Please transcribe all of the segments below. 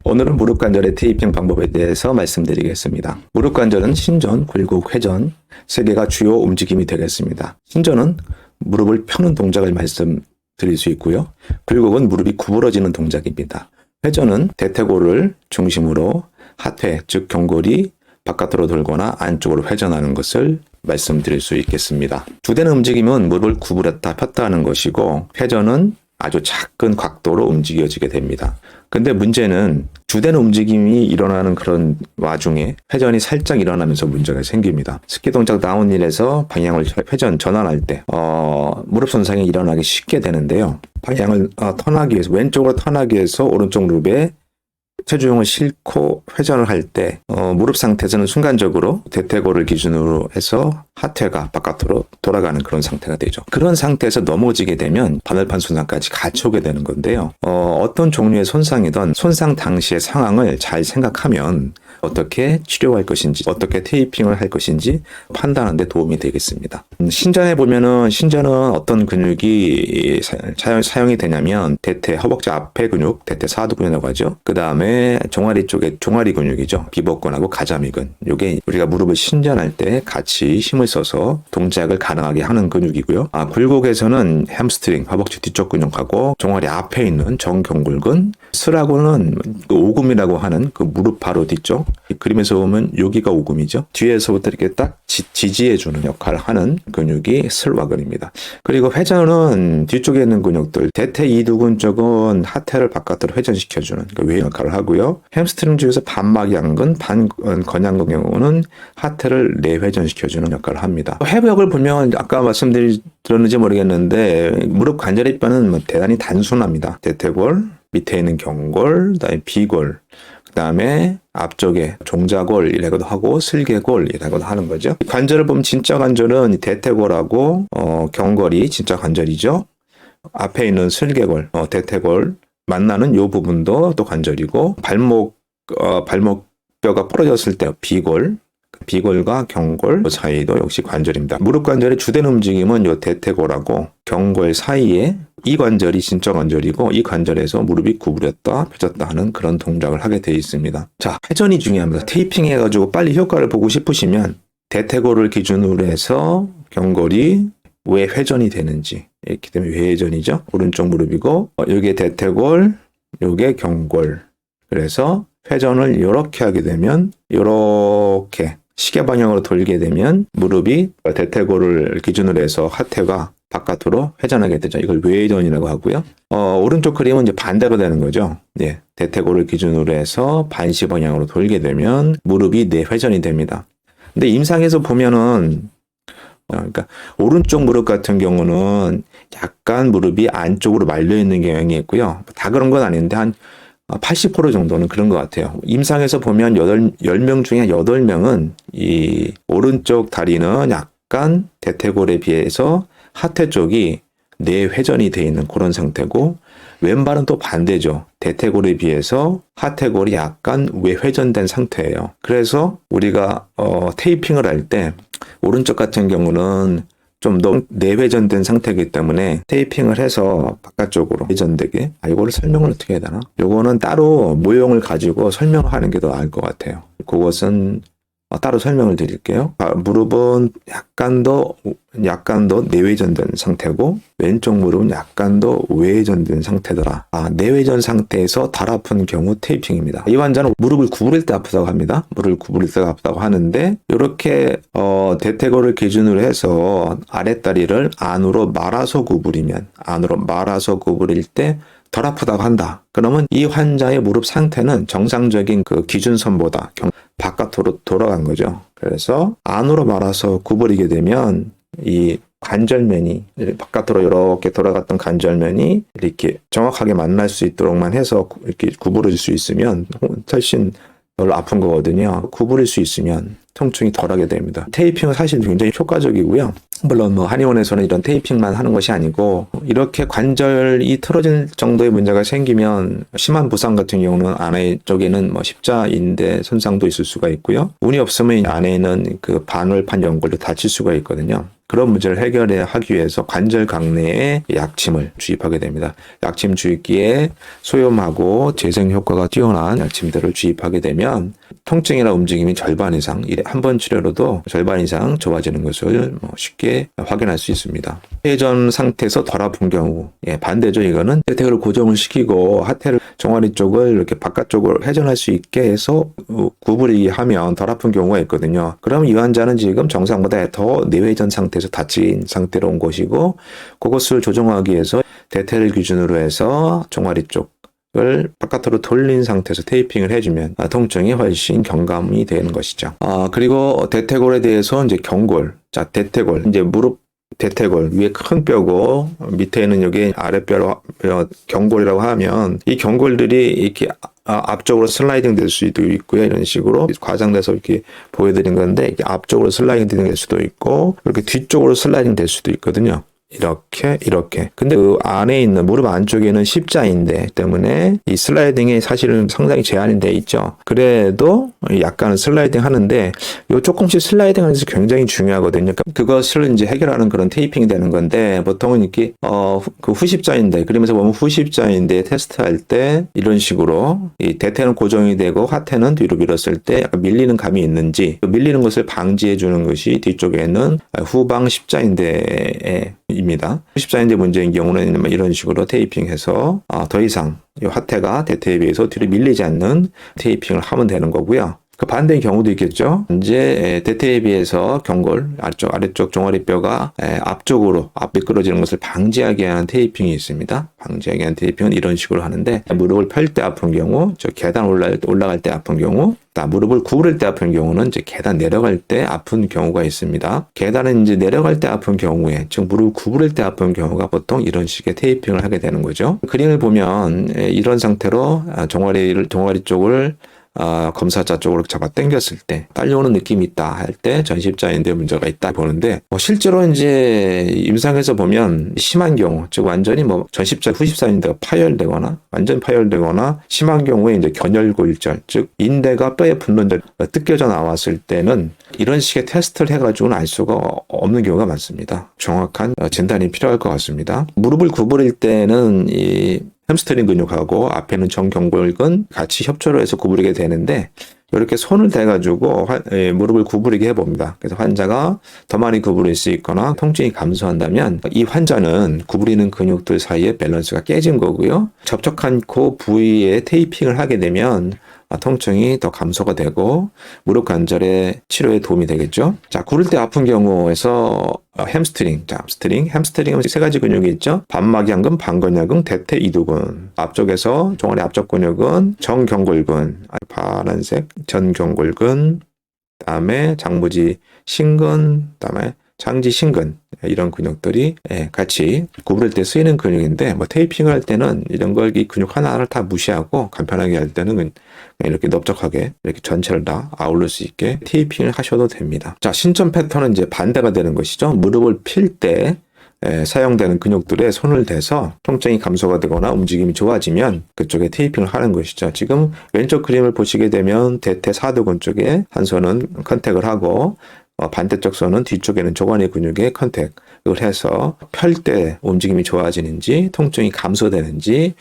오늘은 무릎 관절의 테이핑 방법에 대해서 말씀드리겠습니다. 무릎 관절은 신전, 굴곡, 회전 세 개가 주요 움직임이 되겠습니다. 신전은 무릎을 펴는 동작을 말씀드릴 수 있고요. 굴곡은 무릎이 구부러지는 동작입니다. 회전은 대퇴골을 중심으로 하퇴, 즉 경골이 바깥으로 돌거나 안쪽으로 회전하는 것을 말씀드릴 수 있겠습니다. 주되는 움직임은 무릎을 구부렸다 폈다 하는 것이고, 회전은 아주 작은 각도로 움직여지게 됩니다. 근데 문제는 주되는 움직임이 일어나는 그런 와중에 회전이 살짝 일어나면서 문제가 생깁니다. 스키 동작 다운힐에서 방향을 회전 전환할 때 무릎 손상이 일어나기 쉽게 되는데요. 방향을 턴하기 위해서, 왼쪽으로 턴하기 위해서 오른쪽 무릎에 체중을 싣고 회전을 할 때 무릎 상태에서는 순간적으로 대퇴골을 기준으로 해서 하퇴가 바깥으로 돌아가는 그런 상태가 되죠. 그런 상태에서 넘어지게 되면 바늘판 손상까지 같이 오게 되는 건데요. 어떤 종류의 손상이든 손상 당시의 상황을 잘 생각하면 어떻게 치료할 것인지, 어떻게 테이핑을 할 것인지 판단하는 데 도움이 되겠습니다. 신전에 보면은, 신전은 어떤 근육이 사용이 되냐면 대퇴, 허벅지 앞에 근육, 대퇴 사두 근육이라고 하죠. 그 다음에 종아리 쪽에 종아리 근육이죠. 비복근하고 가자미근. 요게 우리가 무릎을 신전할 때 같이 힘을 써서 동작을 가능하게 하는 근육이고요. 굴곡에서는 햄스트링, 허벅지 뒤쪽 근육하고 종아리 앞에 있는 정경골근, 스라고는 그 오금이라고 하는 그 무릎 바로 뒤쪽, 그림에서 보면 여기가 오금이죠. 뒤에서부터 이렇게 딱 지지해주는 역할을 하는 근육이 슬와근입니다. 그리고 회전은 뒤쪽에 있는 근육들, 대퇴 이두근 쪽은 하퇴를 바깥으로 회전시켜주는 그 외 역할을 하고요. 햄스트링 중에서 반막양근, 반건양근 경우는 하퇴를 내회전시켜주는 역할을 합니다. 해부역을 보면 아까 말씀드렸는지 모르겠는데 무릎 관절의 뼈는 대단히 단순합니다. 대퇴골, 밑에 있는 경골, 그다음에 비골, 그 다음에 앞쪽에 종자골이라고도 하고 슬개골이라고도 하는 거죠. 관절을 보면 진짜 관절은 대퇴골하고 경골이 진짜 관절이죠. 앞에 있는 슬개골, 대퇴골 만나는 요 부분도 또 관절이고, 발목뼈가 부러졌을 때 비골과 경골 사이도 역시 관절입니다. 무릎 관절의 주된 움직임은 요 대퇴골하고 경골 사이에, 이 관절이 진짜 관절이고, 이 관절에서 무릎이 구부렸다 펴졌다 하는 그런 동작을 하게 되어 있습니다. 자, 회전이 중요합니다. 테이핑 해가지고 빨리 효과를 보고 싶으시면 대퇴골을 기준으로 해서 경골이 왜 회전이 되는지, 이렇게 되면 외회전이죠. 오른쪽 무릎이고, 요게 대퇴골, 요게 경골. 그래서 회전을 이렇게 하게 되면, 이렇게 시계 방향으로 돌게 되면 무릎이 대퇴골을 기준으로 해서 하퇴가 바깥으로 회전하게 되죠. 이걸 외회전이라고 하고요. 오른쪽 그림은 이제 반대로 되는 거죠. 네, 대퇴골을 기준으로 해서 반시 방향으로 돌게 되면 무릎이 내회전이 됩니다. 근데 임상에서 보면은, 그러니까 오른쪽 무릎 같은 경우는 약간 무릎이 안쪽으로 말려 있는 경향이 있고요. 다 그런 건 아닌데 한 80% 정도는 그런 것 같아요. 임상에서 보면 10명 중에 8명은 이 오른쪽 다리는 약간 대퇴골에 비해서 하퇴 쪽이 내회전이 되어 있는 그런 상태고, 왼발은 또 반대죠. 대퇴골에 비해서 하퇴골이 약간 외회전된 상태예요. 그래서 우리가 테이핑을 할 때 오른쪽 같은 경우는 좀 너무 내회전된 상태이기 때문에 테이핑을 해서 바깥쪽으로 회전되게, 이거를 설명을 어떻게 해야 되나? 요거는 따로 모형을 가지고 설명하는 게 더 나을 것 같아요. 그것은 따로 설명을 드릴게요. 무릎은 약간 더 내회전된 상태고, 왼쪽 무릎은 약간 더 외회전된 상태더라. 내회전 상태에서 덜 아픈 경우 테이핑입니다. 이 환자는 무릎을 구부릴 때 아프다고 합니다. 무릎을 구부릴 때 아프다고 하는데, 이렇게 대퇴골을 기준으로 해서 아랫다리를 안으로 말아서 구부릴 때 덜 아프다고 한다. 그러면 이 환자의 무릎 상태는 정상적인 그 기준선보다 바깥으로 돌아간 거죠. 그래서 안으로 말아서 구부리게 되면 이 관절면이 바깥으로 이렇게 돌아갔던 관절면이 이렇게 정확하게 만날 수 있도록만 해서 이렇게 구부러질 수 있으면 훨씬 별로 아픈 거거든요. 구부릴 수 있으면 통증이 덜하게 됩니다. 테이핑은 사실 굉장히 효과적이고요. 물론 뭐 한의원에서는 이런 테이핑만 하는 것이 아니고 이렇게 관절이 틀어질 정도의 문제가 생기면 심한 부상 같은 경우는 안에 쪽에는 뭐 십자인대 손상도 있을 수가 있고요. 운이 없으면 안에는 그 반월판 연골도 다칠 수가 있거든요. 그런 문제를 해결하기 위해서 관절 강내에 약침을 주입하게 됩니다. 약침 주입기에 소염하고 재생 효과가 뛰어난 약침들을 주입하게 되면 통증이나 움직임이 절반 이상, 한 번 치료로도 절반 이상 좋아지는 것을 쉽게 확인할 수 있습니다. 회전 상태에서 덜 아픈 경우, 반대죠. 이거는 대퇴를 고정을 시키고 하태를 종아리 쪽을 이렇게 바깥쪽으로 회전할 수 있게 해서 구부리게 하면 덜 아픈 경우가 있거든요. 그럼 이 환자는 지금 정상보다 더 내회전 상태에서 다친 상태로 온 것이고, 그것을 조정하기 위해서 대퇴를 기준으로 해서 종아리 쪽을 바깥으로 돌린 상태에서 테이핑을 해주면 통증이 훨씬 경감이 되는 것이죠. 그리고 대퇴골에 대해서 이제 경골, 자 대퇴골, 이제 무릎 대퇴골 위에 큰 뼈고 밑에는 여기 아랫뼈 경골이라고 하면 이 경골들이 이렇게 앞쪽으로 슬라이딩 될 수도 있고요. 이런 식으로 과장돼서 이렇게 보여드린 건데 이렇게 앞쪽으로 슬라이딩 될 수도 있고 이렇게 뒤쪽으로 슬라이딩 될 수도 있거든요. 이렇게. 근데 그 안에 있는 무릎 안쪽에는 십자인대 때문에 이 슬라이딩이 사실은 상당히 제한이 돼 있죠. 그래도 약간은 슬라이딩 하는데 요 조금씩 슬라이딩 하는 게 굉장히 중요하거든요. 그것을 이제 해결하는 그런 테이핑이 되는 건데 보통은 이렇게 그 후십자인대 그러면서 보면 후십자인대 테스트할 때 이런 식으로 이 대퇴는 고정이 되고 하태는 뒤로 밀었을 때 약간 밀리는 감이 있는지 밀리는 것을 방지해 주는 것이 뒤쪽에는 후방 십자인대에 입니다. 십자인대 문제인 경우는 이런 식으로 테이핑해서 더 이상 이 하태가 대퇴에 비해서 뒤로 밀리지 않는 테이핑을 하면 되는 거고요. 그 반대의 경우도 있겠죠. 이제 대퇴에 비해서 경골 아래쪽 종아리뼈가 앞쪽으로 미끄러지는 것을 방지하게 하는 테이핑이 있습니다. 방지하게 하는 테이핑은 이런 식으로 하는데 무릎을 펼 때 아픈 경우, 계단 올라갈 때 아픈 경우, 무릎을 구부릴 때 아픈 경우는 이제 계단 내려갈 때 아픈 경우가 있습니다. 계단은 이제 내려갈 때 아픈 경우에, 즉 무릎 구부릴 때 아픈 경우가 보통 이런 식의 테이핑을 하게 되는 거죠. 그림을 보면 이런 상태로 종아리 쪽을 검사자 쪽으로 잡아 당겼을 때 딸려오는 느낌이 있다 할 때 전십자인대 문제가 있다 보는데 실제로 이제 임상에서 보면 심한 경우 즉 완전히 전십자 후십자인대가 파열되거나 완전 파열되거나 심한 경우에 이제 견열골절 즉 인대가 뼈에 붙는 데 뜯겨져 나왔을 때는 이런 식의 테스트를 해가지고는 알 수가 없는 경우가 많습니다. 정확한 진단이 필요할 것 같습니다. 무릎을 구부릴 때는 이 햄스트링 근육하고 앞에는 정경골근 같이 협조를 해서 구부리게 되는데 이렇게 손을 대가지고 무릎을 구부리게 해봅니다. 그래서 환자가 더 많이 구부릴 수 있거나 통증이 감소한다면 이 환자는 구부리는 근육들 사이에 밸런스가 깨진 거고요. 접촉한 그 부위에 테이핑을 하게 되면 통증이 더 감소가 되고 무릎 관절의 치료에 도움이 되겠죠. 자, 구를 때 아픈 경우에서 햄스트링. 햄스트링은 세 가지 근육이 있죠. 반막양근, 반건약근, 대퇴 이두근. 앞쪽에서 종아리 앞쪽 근육은 정경골근, 파란색 전경골근, 그다음에 장부지 신근, 그다음에 장지 신근 이런 근육들이 같이 구부릴 때 쓰이는 근육인데 테이핑을 할 때는 이런 걸 이 근육 하나를 다 무시하고 간편하게 할 때는 이렇게 넓적하게 이렇게 전체를 다 아울릴 수 있게 테이핑을 하셔도 됩니다. 자, 신전 패턴은 이제 반대가 되는 것이죠. 무릎을 필 때 사용되는 근육들에 손을 대서 통증이 감소가 되거나 움직임이 좋아지면 그쪽에 테이핑을 하는 것이죠. 지금 왼쪽 그림을 보시게 되면 대퇴 사두근 쪽에 한 손은 컨택을 하고 반대쪽 손은 뒤쪽에는 조관의 근육에 컨택을 해서 펼 때 움직임이 좋아지는지 통증이 감소되는지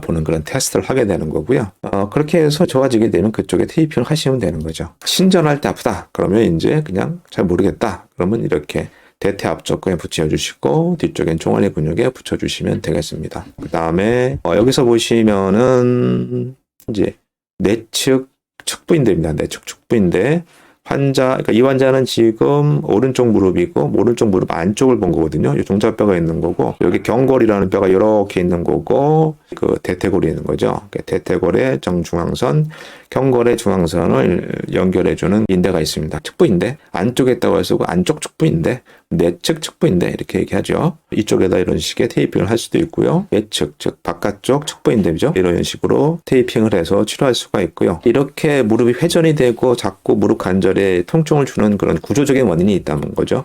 보는 그런 테스트를 하게 되는 거고요. 그렇게 해서 좋아지게 되면 그쪽에 테이핑을 하시면 되는 거죠. 신전할 때 아프다 그러면 이제 그냥 잘 모르겠다 그러면 이렇게 대퇴 앞쪽에 붙여주시고 뒤쪽엔 종아리 근육에 붙여주시면 되겠습니다. 그 다음에 여기서 보시면은 이제 내측 측부인대입니다. 내측 측부인대. 그러니까 이 환자는 지금 오른쪽 무릎이고 오른쪽 무릎 안쪽을 본 거거든요. 이 종자뼈가 있는 거고 여기 경골이라는 뼈가 이렇게 있는 거고 그 대퇴골이 있는 거죠. 대퇴골의 정중앙선, 경골의 중앙선을 연결해주는 인대가 있습니다. 측부인대 안쪽에 있다고 해서 안쪽 측부인대, 내측 측부인대 이렇게 얘기하죠. 이쪽에다 이런 식의 테이핑을 할 수도 있고요. 외측 즉 바깥쪽 측부인대죠. 이런 식으로 테이핑을 해서 치료할 수가 있고요. 이렇게 무릎이 회전이 되고 자꾸 무릎 관절이 관절에 통증을 주는 그런 구조적인 원인이 있다는 거죠.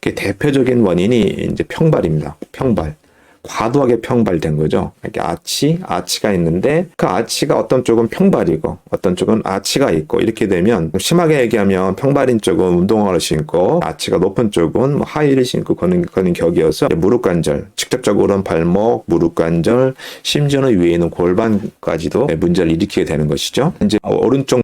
그 대표적인 원인이 이제 평발입니다. 평발. 과도하게 평발된 거죠. 이렇게 아치가 있는데 그 아치가 어떤 쪽은 평발이고 어떤 쪽은 아치가 있고 이렇게 되면 심하게 얘기하면 평발인 쪽은 운동화를 신고 아치가 높은 쪽은 뭐 하이힐을 신고 걷는 격이어서 무릎 관절, 직접적으로는 발목, 무릎 관절, 심지어는 위에 있는 골반까지도 문제를 일으키게 되는 것이죠. 이제 오른쪽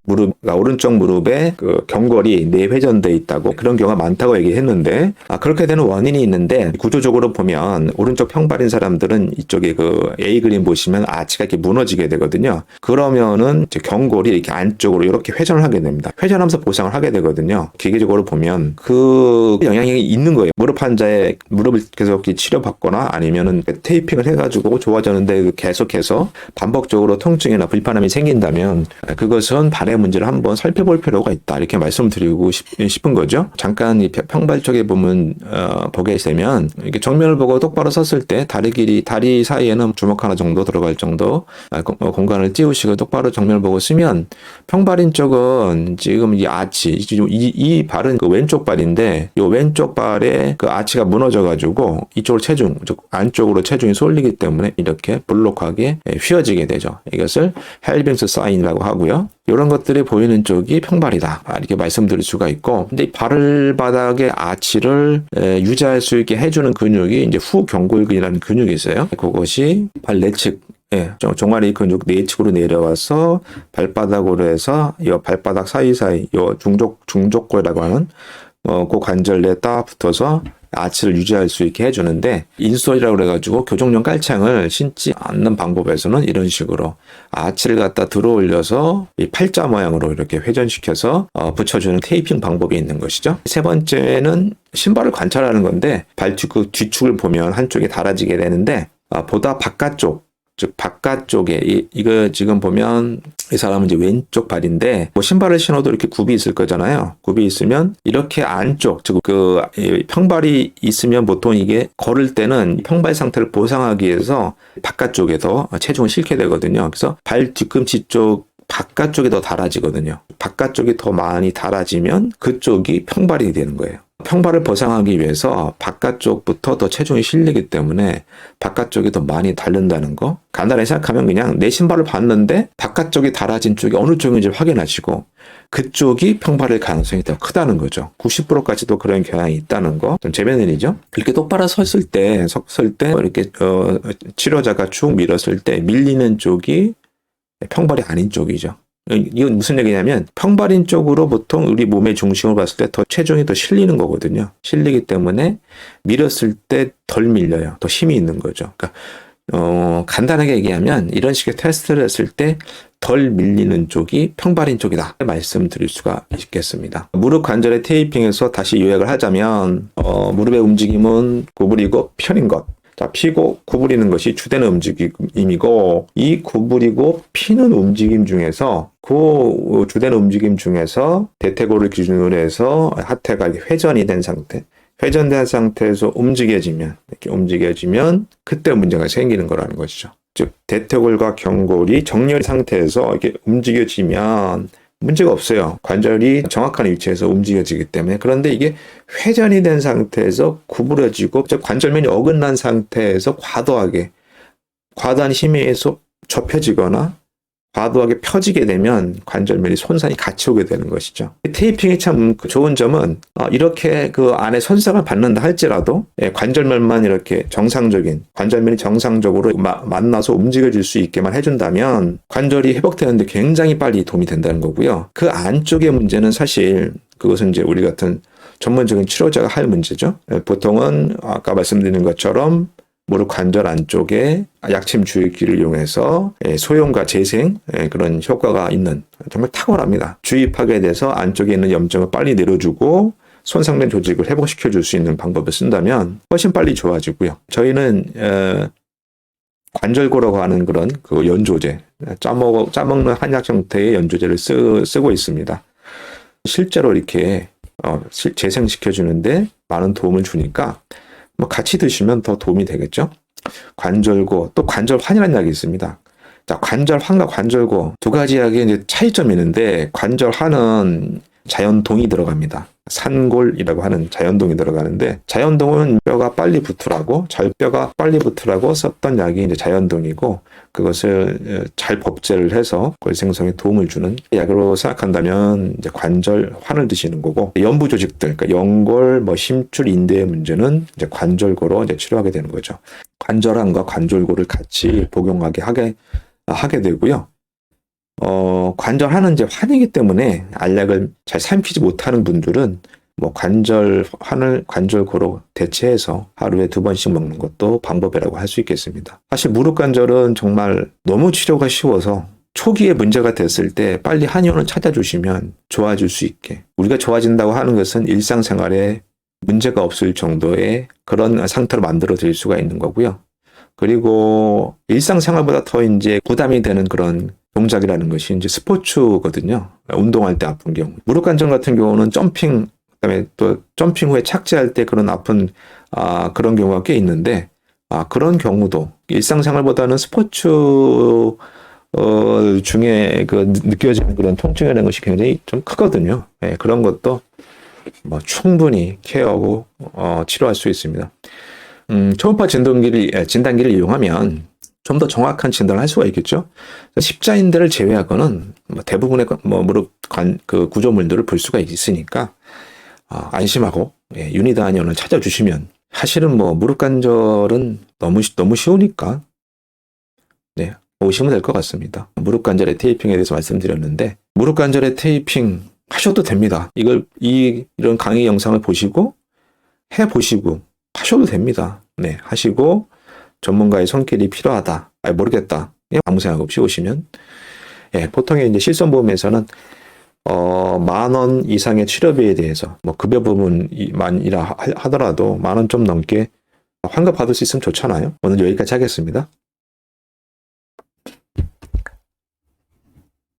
무릎에 그 경골이 내회전돼 있다고 그런 경우가 많다고 얘기했는데 그렇게 되는 원인이 있는데 구조적으로 보면 오른쪽 평발인 사람들은 이쪽에 그 A 그림 보시면 아치가 이렇게 무너지게 되거든요. 그러면은 이제 경골이 이렇게 안쪽으로 이렇게 회전을 하게 됩니다. 회전하면서 보상을 하게 되거든요. 기계적으로 보면 그 영향이 있는 거예요. 무릎 환자의 무릎을 계속 치료받거나 아니면은 테이핑을 해가지고 좋아졌는데 계속해서 반복적으로 통증이나 불편함이 생긴다면 그것은 발의 문제를 한번 살펴볼 필요가 있다. 이렇게 말씀드리고 싶은 거죠. 잠깐 이 평발 쪽에 보면 보게 되면 이렇게 정면을 보고 똑바로 섰을 때 다리 사이에는 주먹 하나 정도 들어갈 정도 공간을 띄우시고 똑바로 정면을 보고 쓰면 평발인 쪽은 지금 이 아치, 이 발은 그 왼쪽 발인데 이 왼쪽 발에 그 아치가 무너져가지고 이쪽으로 안쪽으로 체중이 쏠리기 때문에 이렇게 볼록하게 휘어지게 되죠. 이것을 헬빙스 사인이라고 하고요. 이런 것들이 보이는 쪽이 평발이다. 이렇게 말씀드릴 수가 있고, 근데 이 발바닥의 아치를 유지할 수 있게 해주는 근육이 이제 후경골근이라는 근육이 있어요. 그것이 발 내측, 종아리 근육 내측으로 내려와서 발바닥으로 해서 이 발바닥 사이사이, 이 중족골이라고 하는 그 관절에 딱 붙어서 아치를 유지할 수 있게 해주는데 인솔이라고 그래가지고 교정용 깔창을 신지 않는 방법에서는 이런 식으로 아치를 갖다 들어 올려서 이 팔자 모양으로 이렇게 회전시켜서 붙여주는 테이핑 방법이 있는 것이죠. 세 번째는 신발을 관찰하는 건데 발 뒤축을 보면 한쪽이 달아지게 되는데 보다 바깥쪽 즉 바깥쪽에 이거 지금 보면 이 사람은 이제 왼쪽 발인데 뭐 신발을 신어도 이렇게 굽이 있을 거잖아요. 굽이 있으면 이렇게 안쪽 즉 그 평발이 있으면 보통 이게 걸을 때는 평발 상태를 보상하기 위해서 바깥쪽에 더 체중을 실게 되거든요. 그래서 발 뒤꿈치 쪽 바깥쪽이 더 달아지거든요. 바깥쪽이 더 많이 달아지면 그쪽이 평발이 되는 거예요. 평발을 보상하기 위해서 바깥쪽부터 더 체중이 실리기 때문에 바깥쪽이 더 많이 닳는다는 거. 간단하게 생각하면 그냥 내 신발을 봤는데 바깥쪽이 달아진 쪽이 어느 쪽인지 확인하시고 그쪽이 평발일 가능성이 더 크다는 거죠. 90%까지도 그런 경향이 있다는 거. 좀 재미있는 일이죠. 이렇게 똑바로 섰을 때 이렇게 치료자가 쭉 밀었을 때 밀리는 쪽이 평발이 아닌 쪽이죠. 이건 무슨 얘기냐면 평발인 쪽으로 보통 우리 몸의 중심을 봤을 때 더 체중이 더 실리는 거거든요. 실리기 때문에 밀었을 때 덜 밀려요. 더 힘이 있는 거죠. 그러니까 간단하게 얘기하면 이런 식의 테스트를 했을 때 덜 밀리는 쪽이 평발인 쪽이다 말씀드릴 수가 있겠습니다. 무릎 관절의 테이핑에서 다시 요약을 하자면 무릎의 움직임은 구부리고 펴는 것. 자, 피고 구부리는 것이 주된 움직임이고 이 구부리고 피는 움직임 중에서 그 주된 움직임 중에서 대퇴골을 기준으로 해서 하태가 회전이 된 상태 회전된 상태에서 이렇게 움직여지면 그때 문제가 생기는 거라는 것이죠. 즉 대퇴골과 경골이 정렬 상태에서 이렇게 움직여지면 문제가 없어요. 관절이 정확한 위치에서 움직여지기 때문에. 그런데 이게 회전이 된 상태에서 구부러지고 즉 관절면이 어긋난 상태에서 과도한 힘에 의해서 좁혀지거나 과도하게 펴지게 되면 관절면이 손상이 같이 오게 되는 것이죠. 테이핑이 참 좋은 점은 이렇게 그 안에 손상을 받는다 할지라도 관절면만 이렇게 관절면이 정상적으로 만나서 움직여질 수 있게만 해준다면 관절이 회복되는데 굉장히 빨리 도움이 된다는 거고요. 그 안쪽의 문제는 사실 그것은 이제 우리 같은 전문적인 치료자가 할 문제죠. 보통은 아까 말씀드린 것처럼 무릎 관절 안쪽에 약침 주입기를 이용해서 소형과 재생 그런 효과가 있는 정말 탁월합니다. 주입하게 돼서 안쪽에 있는 염증을 빨리 내려주고 손상된 조직을 회복시켜 줄 수 있는 방법을 쓴다면 훨씬 빨리 좋아지고요. 저희는 관절고라고 하는 그런 그 연조제, 짜먹는 한약 형태의 연조제를 쓰고 있습니다. 실제로 이렇게 재생시켜 주는데 많은 도움을 주니까 같이 드시면 더 도움이 되겠죠. 관절고 또 관절환이라는 약이 있습니다. 자, 관절환과 관절고 두 가지 약의 이제 차이점이 있는데 관절환은 자연동이 들어갑니다. 산골이라고 하는 자연동이 들어가는데, 자연동은 뼈가 빨리 붙으라고, 뼈가 빨리 붙으라고 썼던 약이 이제 자연동이고, 그것을 잘 법제를 해서 골 생성에 도움을 주는 약으로 생각한다면 이제 관절환을 드시는 거고, 연부 조직들, 그러니까 연골, 심줄, 인대의 문제는 이제 관절고로 이제 치료하게 되는 거죠. 관절환과 관절고를 같이 복용하게 하게 되고요. 관절환은 이제 환이기 때문에 알약을 잘 삼키지 못하는 분들은 관절환을 관절고로 대체해서 하루에 2번씩 먹는 것도 방법이라고 할 수 있겠습니다. 사실 무릎 관절은 정말 너무 치료가 쉬워서 초기에 문제가 됐을 때 빨리 한의원을 찾아주시면 좋아질 수 있게, 우리가 좋아진다고 하는 것은 일상생활에 문제가 없을 정도의 그런 상태로 만들어 드릴 수가 있는 거고요. 그리고 일상생활보다 더 이제 부담이 되는 그런 동작이라는 것이 이제 스포츠거든요. 운동할 때 아픈 경우. 무릎 관절 같은 경우는 점핑, 그다음에 또 점핑 후에 착지할 때 그런 아픈 그런 경우가 꽤 있는데, 그런 경우도 일상생활보다는 스포츠 중에 그 느껴지는 그런 통증이라는 것이 굉장히 좀 크거든요. 예, 그런 것도 충분히 케어하고 치료할 수 있습니다. 초음파 진단기를 이용하면 좀 더 정확한 진단을 할 수가 있겠죠. 십자인대를 제외하고는 대부분의 무릎 그 구조물들을 볼 수가 있으니까 안심하고 유니다 한의원을 찾아주시면, 사실은 무릎 관절은 너무 쉬우니까 오시면 될 것 같습니다. 무릎 관절의 테이핑에 대해서 말씀드렸는데, 무릎 관절의 테이핑 하셔도 됩니다. 이런 강의 영상을 보시고 해보시고 하셔도 됩니다. 하시고 전문가의 손길이 필요하다, 모르겠다, 아무 생각 없이 오시면, 보통의 이제 실손보험에서는 10,000원 이상의 치료비에 대해서 급여 부분만이라 하더라도 10,000원 좀 넘게 환급 받을 수 있으면 좋잖아요. 오늘 여기까지 하겠습니다.